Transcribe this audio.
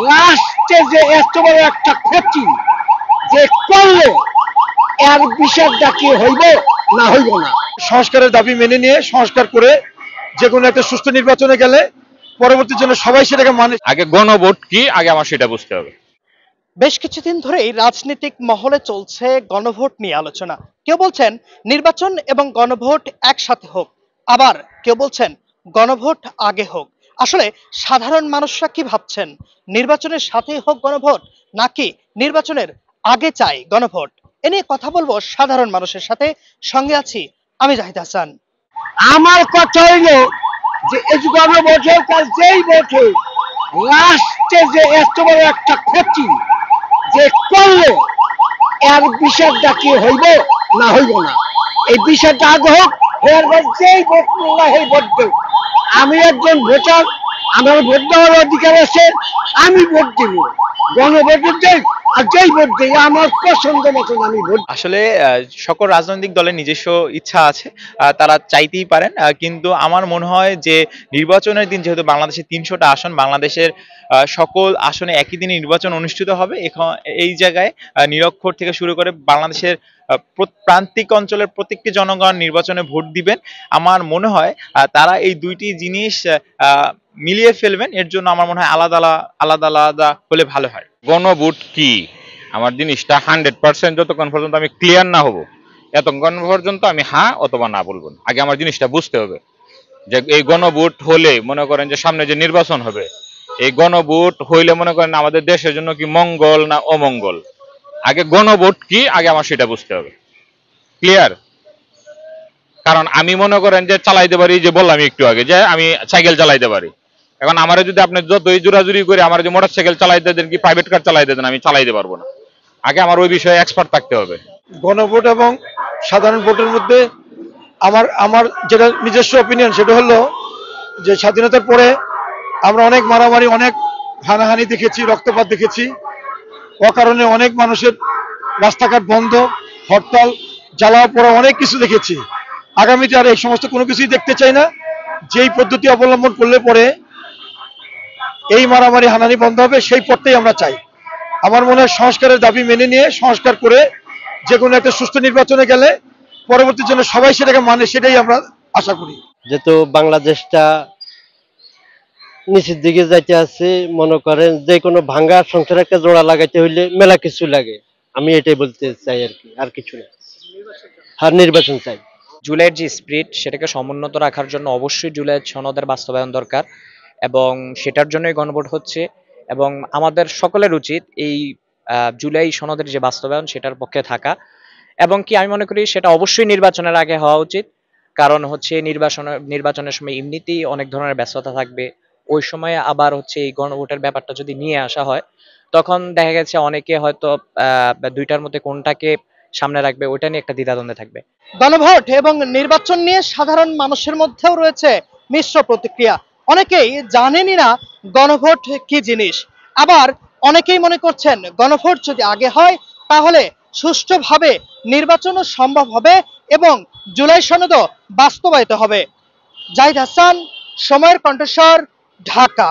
লাস্টে যে এত বড় একটা ক্ষতি যে করলো, এর বিচারটা কি হইব না হইব না। সংস্কারের দাবি মেনে নিয়ে সংস্কার করে যে কোনো একটা সুষ্ঠু নির্বাচনে গেলে পরবর্তীর জন্য সবাই সেটাকে মানে। আগে গণভোট কি আগে আমার সেটা বুঝতে হবে। বেশ কিছুদিন ধরেই রাজনৈতিক মহলে চলছে গণভোট নিয়ে আলোচনা। কেউ বলছেন নির্বাচন এবং গণভোট একসাথে হোক, আবার কেউ বলছেন গণভোট আগে হোক। আসলে সাধারণ মানুষরা কি ভাবছেন, নির্বাচনের সাথেই হোক গণভোট নাকি নির্বাচনের আগে চাই গণভোট? এ নিয়ে কথা বলবো সাধারণ মানুষের সাথে। সঙ্গে আছি আমি জাহিদ হাসান। আমার কথা হইলো যে এই যে গণভোটের কাল যেই ভোটে লাস্টে যে এত বড় একটা ক্ষতি যে করলো, এর বিচারটা কি হইব না হইব না। এই বিচারটা আগে হোক, এরপর যেই ভোট করলা সেই ভোট দেব। আমি একজন ভোটার, আমার ভোট দেওয়ার অধিকার আছে, আমি ভোট দিব। গণভোটের দেই আর যেই ভোট দেই আমার পছন্দ মতন আমি ভোট। আসলে সকল রাজনৈতিক দলের নিজস্ব ইচ্ছা আছে, তারা চাইতেই পারেন, কিন্তু আমার মনে হয় যে নির্বাচনের দিন যেহেতু বাংলাদেশে ৩০০টা আসন, বাংলাদেশের সকল আসনে একই দিনে নির্বাচন অনুষ্ঠিত হবে। এই জায়গায় নিরক্ষর থেকে শুরু করে বাংলাদেশের প্রান্তিক অঞ্চলের প্রত্যেকটি জনগণ নির্বাচনে ভোট দিবেন। আমার মনে হয় তারা এই দুইটি জিনিস মিলিয়ে ফেলবেন। এর জন্য আমার মনে হয় আলাদা আলাদা আলাদা হলে ভালো হয়। গণভোট কি আমার জিনিসটা 100% যতক্ষণ পর্যন্ত আমি ক্লিয়ার না হব, এতক্ষণ পর্যন্ত আমি হ্যাঁ অথবা না বলবো না। আগে আমার জিনিসটা বুঝতে হবে যে এই গণভোট হলে মনে করেন যে সামনে যে নির্বাচন হবে, এই গণভোট হইলে মনে করেন আমাদের দেশের জন্য কি মঙ্গল না অমঙ্গল। আগে গণভোট কি আগে আমার সেটা বুঝতে হবে। ক্লিয়ার? কারণ আমি মনে করেন যে চালাইতে পারি, যে বললাম একটু আগে যে আমি সাইকেল চালাইতে পারি। এখন আমার যদি আপনি যতই জোরাজুরি করে আমার যে মোটর সাইকেল চালাইতে দেন কি প্রাইভেট কার চালাইতে দেন, আমি চালাইতে পারবো না। আগে আমার ওই বিষয়ে এক্সপার্ট থাকতে হবে। গণভোট এবং সাধারণ ভোটের মধ্যে আমার আমার যেটা নিজস্ব অপিনিয়ন সেটা হলো যে স্বাধীনতার পরে আমরা অনেক মারামারি, অনেক হানাহানি দেখেছি, রক্তপাত দেখেছি, অকারণে অনেক মানুষের রাস্তাঘাট বন্ধ, হরতাল, জ্বালাও পোড়া অনেক কিছু দেখেছি। আগামীতে আর এই সমস্ত কোনো কিছুই দেখতে চাই না। যেই পদ্ধতি অবলম্বন করলে পরে এই মারামারি হানাহানি বন্ধ হবে, সেই পথটাই আমরা চাই। আমার মনে হয় সংস্কারের দাবি মেনে নিয়ে সংস্কার করে যে কোনো একটা সুষ্ঠু নির্বাচনে গেলে পরবর্তীর জন্য সবাই সেটাকে মানে, সেটাই আমরা আশা করি। যেহেতু বাংলাদেশটা নিচের দিকে যাইতে আছে, মনে করেন যে কোনো ভাঙ্গা সংসার একটা জোড়া লাগাইতে হইলে মেলা কিছু লাগে। আমি এটাই বলতে চাই আর কি, আর কিছু না। আর নির্বাচন চাই। জুলাইয়ের যে স্পিরিট সেটাকে সমুন্নত রাখার জন্য অবশ্যই জুলাইয়ের সনদের বাস্তবায়ন দরকার, এবং সেটার জন্যই গণভোট হচ্ছে। এবং আমাদের সকলের উচিত এই জুলাই সনদের যে বাস্তবায়ন সেটার পক্ষে থাকা, এবং কি আমি মনে করি সেটা অবশ্যই নির্বাচনের আগে হওয়া উচিত। কারণ হচ্ছে নির্বাচনের সময় এমনিতেই অনেক ধরনের ব্যস্ততা থাকবে, ওই সময়ে আবার হচ্ছে এই গণভোটের ব্যাপারটা যদি নিয়ে আসা হয়, তখন দেখা গেছে অনেকে হয়তো দুইটার মধ্যে কোনটাকে সামনে রাখবে ওইটা নিয়ে একটা দ্বিধাদ্বন্দ্বে থাকবে। গণভোট এবং নির্বাচন নিয়ে সাধারণ মানুষের মধ্যেও রয়েছে মিশ্র প্রতিক্রিয়া। অনেকেই জানেনই না গণভোট কি জিনিস, আবার অনেকেই মনে করছেন গণভোট যদি আগে হয় তাহলে সুষ্ঠুভাবে নির্বাচনও সম্ভব হবে এবং জুলাই সনদও বাস্তবায়িত হবে। জাহিদ হাসান, সময়ের কণ্ঠস্বর, ঢাকা।